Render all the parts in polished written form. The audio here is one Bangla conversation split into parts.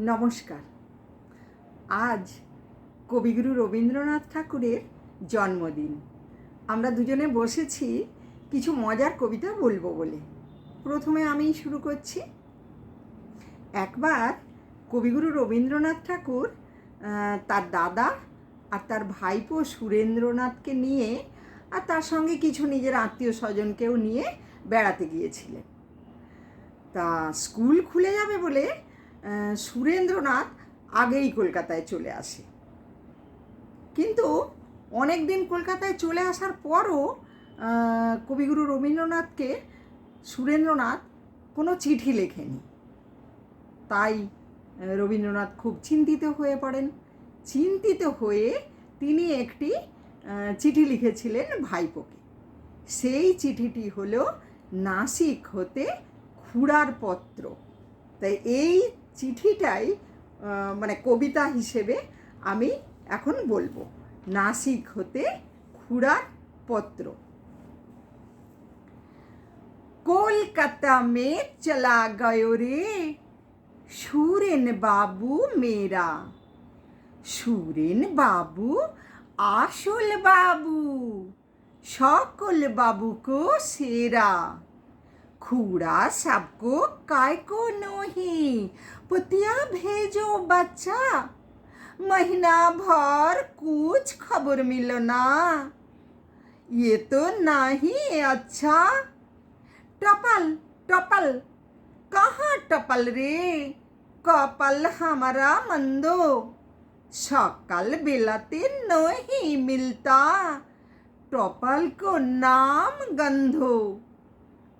নমস্কার। আজ কবিগুরু রবীন্দ্রনাথ ঠাকুরের জন্মদিন। আমরা দুজনে বসেছি কিছু মজার কবিতা বলবো বলে। প্রথমে আমি শুরু করছি। একবার কবিগুরু রবীন্দ্রনাথ ঠাকুর তার দাদা আর তার ভাইপো সুরেন্দ্রনাথকে নিয়ে আর তার সঙ্গে কিছু নিজের আত্মীয় স্বজনকেও নিয়ে বেড়াতে গিয়েছিলেন। তা স্কুল খুলে যাবে বলে সুরেন্দ্রনাথ আগেই কলকাতায় চলে আসে। কিন্তু অনেক দিন কলকাতায় চলে আসার পরও কবিগুরু রবীন্দ্রনাথকে সুরেন্দ্রনাথ কোনো চিঠি লেখেনি। তাই রবীন্দ্রনাথ খুব চিন্তিত হয়ে পড়েন। চিন্তিত হয়ে তিনি একটি চিঠি লিখেছিলেন ভাইপোকে। সেই চিঠিটি হলো নাসিক হতে খুড়ার পত্র। তাই এই চিঠিটাই মানে কবিতা হিসেবে আমি এখন বলবো। নাসিক হতে খুড়ার পত্র। कोलकाता में चला गयो रे সুরেন বাবু মেরা। সুরেন বাবু আসল বাবু, সকল বাবু को सेरा। खूड़ा सबको काय को नहीं, पुतिया भेजो बच्चा। महीना भर कुछ खबर मिलो ना, ये तो नहीं अच्छा। टपल टपल कहाँ टपल रे, कपल हमारा मंदो। सकाल बेलाते नहीं मिलता, टपल को नाम गंधो।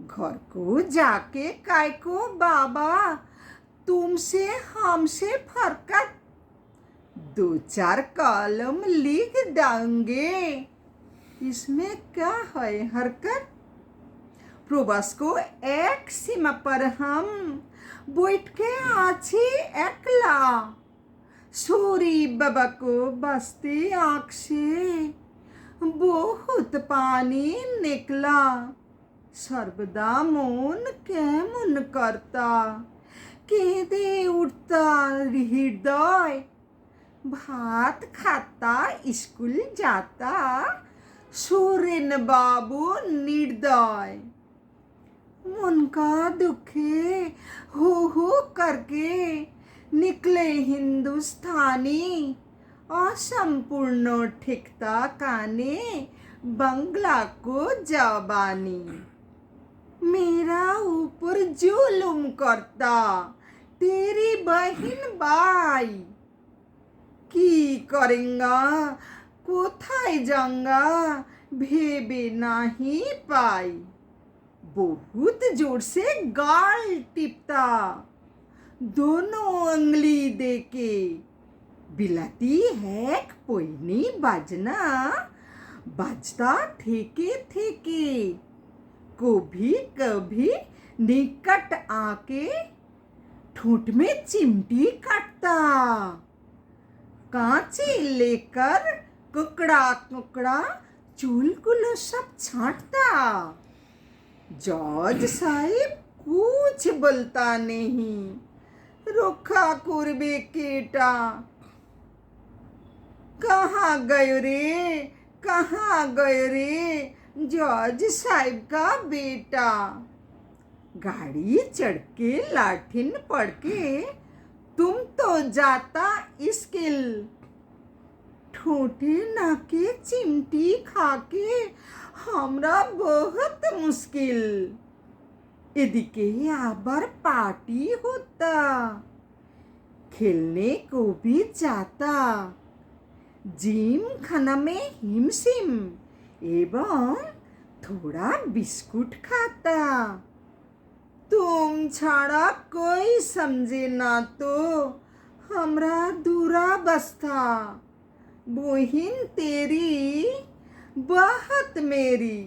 घर को जाके काय को बाबा, तुमसे हमसे फरकत। दो चार कॉलम लिख देंगे, इसमें क्या है हरकत। प्रवास को एक सीमा पर हम बैठ के आछी एकला। सूरी बाबा को बसती आँख से बहुत पानी निकला। सर्वदा मन केमन करता, केंदे उठता हृदय। भात खाता स्कूल जाता, सुरेन बाबू निर्दय। मन का दुखे हो करके निकले हिंदुस्तानी। असंपूर्ण ठिकता काने बंगला को जबानी। मेरा ऊपर जुलुम करता तेरी बहन बाई। की करेंगा कोथाय जाऊंगा, भेबे नहीं पाई। बहुत जोर से गाल टिपता, दोनों उंगली देके। बिलाती है पोइनी बाजना, बजता ठेके ठेके। कभी कभी निकट आके ठोंठ में चिमटी काटता। कांची लेकर कुकड़ा कुकड़ा चूलकुलो सब छांटता। जज साहिब कुछ बोलता नहीं, रोखा कुर्बे केटा। कहाँ गयो रे जज साहिब का बेटा। गाड़ी चढ़ के लाठिन पड़ के तुम तो जाता स्किल। ठोटे नाके चिमटी खाके हमरा बहुत मुश्किल। एदिके आबार पार्टी होता, खेलने को भी जाता। जिम खाना में हिमशिम एवं थोड़ा बिस्कुट खाता। तुम छाड़ा कोई समझे ना तो हमरा दुरावस्था। बहिन तेरी बहुत मेरी,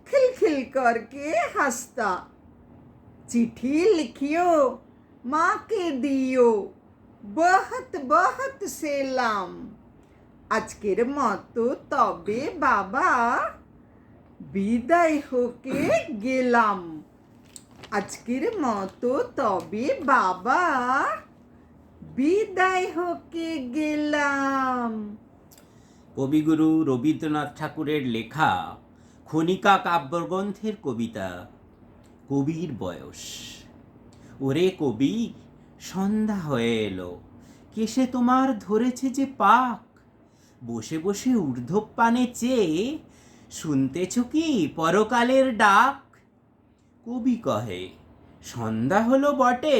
खिलखिल करके हंसता। चिट्ठी लिखियो माँ के दियो, बहुत बहुत सेलाम। আজকের মতো তবে বাবা বিদায় হকে গেলাম। আজকের মতো তবে বাবা বিদায় হকে গেলাম। কবিগুরু রবীন্দ্রনাথ ঠাকুরের লেখা খনিকা কাব্যগ্রন্থের কবিতা কবির বয়স। ওরে কবি, সন্ধ্যা হয়ে এলো, কেশে তোমার ধরেছে যে পাক, বসে বসে ঊর্ধ্বপানে চেয়ে শুনতেছ কি পরকালের ডাক? কবি কহে, সন্ধ্যা হলো বটে,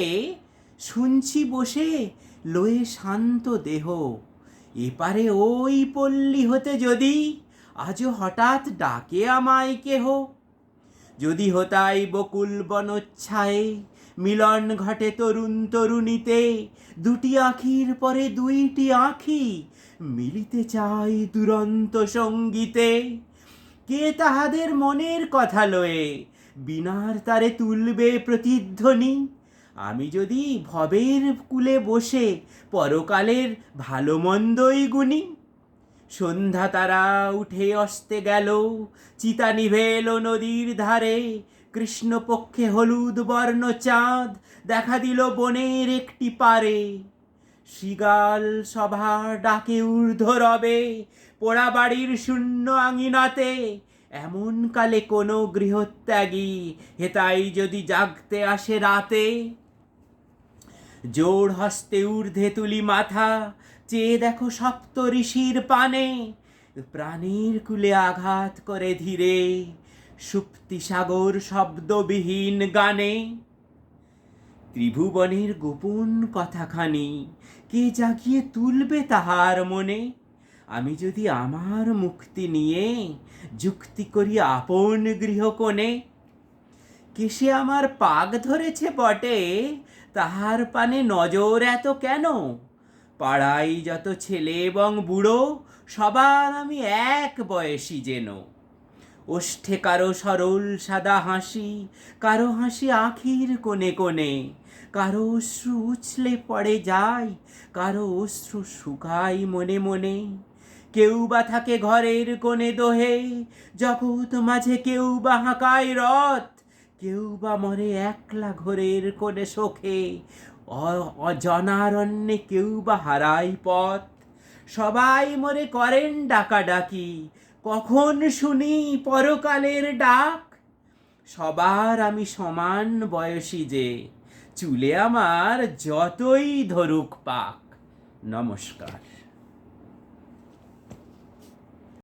শুনছি বসে লয়ে শান্ত দেহ, এপারে ওই পল্লী হতে যদি আজও হঠাৎ ডাকে আমায় কেহ। যদি হতাই বকুল বনচ্ছায়ে মিলন ঘটে তরুণ তরুণীতে, দুটি আখির পরে দুইটি আখি মিলিতে চাই দুরন্ত সঙ্গীতে। কে তাহাদের মনের কথা লয়ে বিনার তারে তুলবে প্রতিধ্বনি? আমি যদি ভবের কূলে বসে পরকালের ভালো মন্দই গুনি। সন্ধ্যা তারা উঠে অস্তে গেল, চিতা নিভে এলো নদীর ধারে, কৃষ্ণপক্ষে হলুদ বর্ণ চাঁদ দেখা দিল বনের একটি পারে। শৃগাল সভা ডাকে ঊর্ধ্ব রবে পোড়া বাড়ির শূন্য আঙিনাতে, এমন কালে কোনো গৃহত্যাগী হেতাই যদি জাগতে আসে রাতে। জোড় হস্তে ঊর্ধ্বে তুলি মাথা, চেয়ে দেখো সপ্ত ঋষির পানে, প্রাণীর কুলে আঘাত করে ধীরে সুপ্তি সাগর শব্দবিহীন গানে। ত্রিভুবনের গোপন কথাখানি কে জাগিয়ে তুলবে তাহার মনে? আমি যদি আমার মুক্তি নিয়ে যুক্তি করি আপন গৃহকোণে। কেশে আমার পাক ধরেছে বটে, তাহার পানে নজর এত কেন? পাড়ায় যত ছেলে এবং বুড়ো সবার আমি এক বয়সী যেন। ওষ্ঠে কারো সরল সাদা হাসি, কারো হাসি আখির কোণে কোণে, কারো অশ্রু উছলে পড়ে যায়, কারো অশ্রু শুকায় মনে মনে। কেউ বা থাকে ঘরের কোণে দোহে, জগৎ মাঝে কেউ বা হাঁকায় রথ, কেউ বা মরে একলা ঘরের কোণে শোকে, অজনারণ্যে কেউ বা হারায় পথ। সবাই মরে করেন ডাকাডাকি, কখন শুনি পরকালের ডাক? সবার আমি সমান বয়সী যে, চুলে আমার যতই ধরুক পাক। নমস্কার।